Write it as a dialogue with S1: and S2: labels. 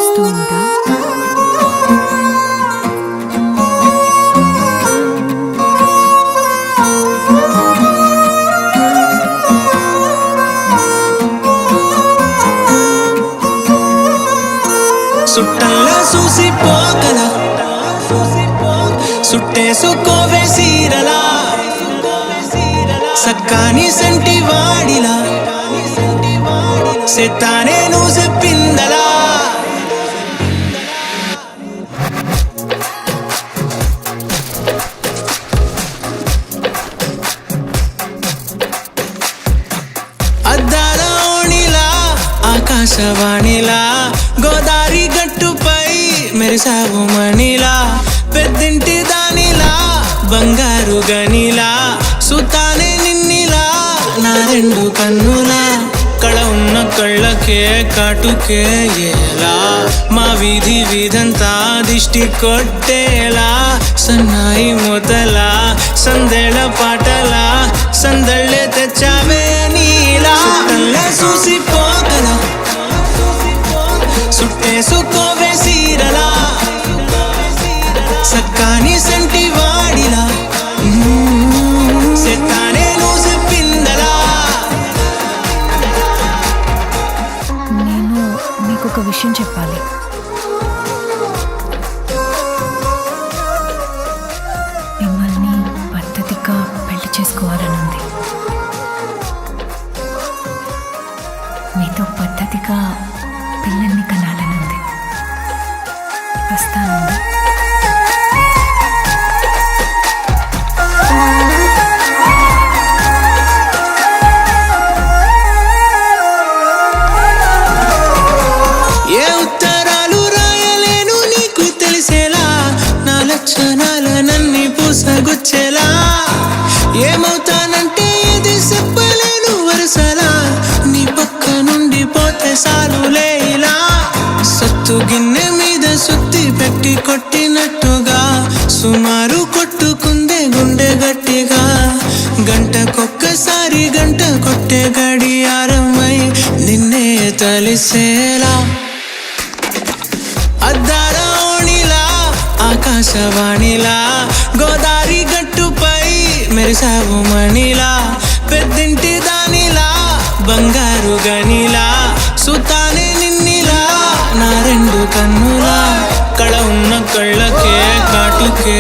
S1: వస్తూ ఉంటా.
S2: సుట్టల్లా చూసి పోకల సుట్టేసుకోవే సీరలా సక్కాని సంటి వాడిలా సెత్తానే నువ్వు చెప్పిందలా అద్దాల ఓణిలా ఆకాశవాణిలా గోదారి గట్టుపై మెరిసావు మణిలా పెద్దింటి దానిలా బంగారు గనిలా సుతానే నిన్నిలా నా రెండు కన్నులా కళ ఉన్న కళ్ళకే కాటుకే ఎలా మా వీధి వీధంతా దిష్టి కొట్టేలా సన్నాయి మొదలా సందేళ పాటలా సందళ్ళే తెచ్చావే నీలా చూసి పోగల సుట్టేసుకోవే సీరలా సక్కాని సంటి వాడిలా సెత్తానే నువ్వు చెప్పిందలా.
S1: నేను మీకు ఒక విషయం చెప్పాలి. మిమ్మల్ని పద్ధతిగా పెళ్లి చేసుకోవాలనుంది. మీతో పద్ధతిగా పిల్లల్ని కనాలనుంది. వస్తానండి.
S2: ఏ ఉత్తరాలు రాయలేను నీకు తెలిసేలా నా లక్షణాలనన్నీ పూసగుచ్చేలా ఏమవుతానంటే ఇది చెప్పలేను వరుసలా నీ పక్క నుండి పోతే సాలులే ఇలా సత్తు గిన్నె మీద సుత్తి పెట్టి కొట్టినట్టుగా సుమారు కొట్టుకుందే గుండె గట్టిగా గంటకొక్కసారి గంట కొట్టే గడియారమై నిన్నే తలిసేలా అద్దాల ఓణిలా ఆకాశవాణిలా గోదారి గట్టుపై మెరిసావు మణిలా పెద్దింటి దానిలా బంగారు గనిలా సుతానే నిన్నిలా నా రెండు కన్నులా కళ ఉన్న కళ్ళకే కాటుకే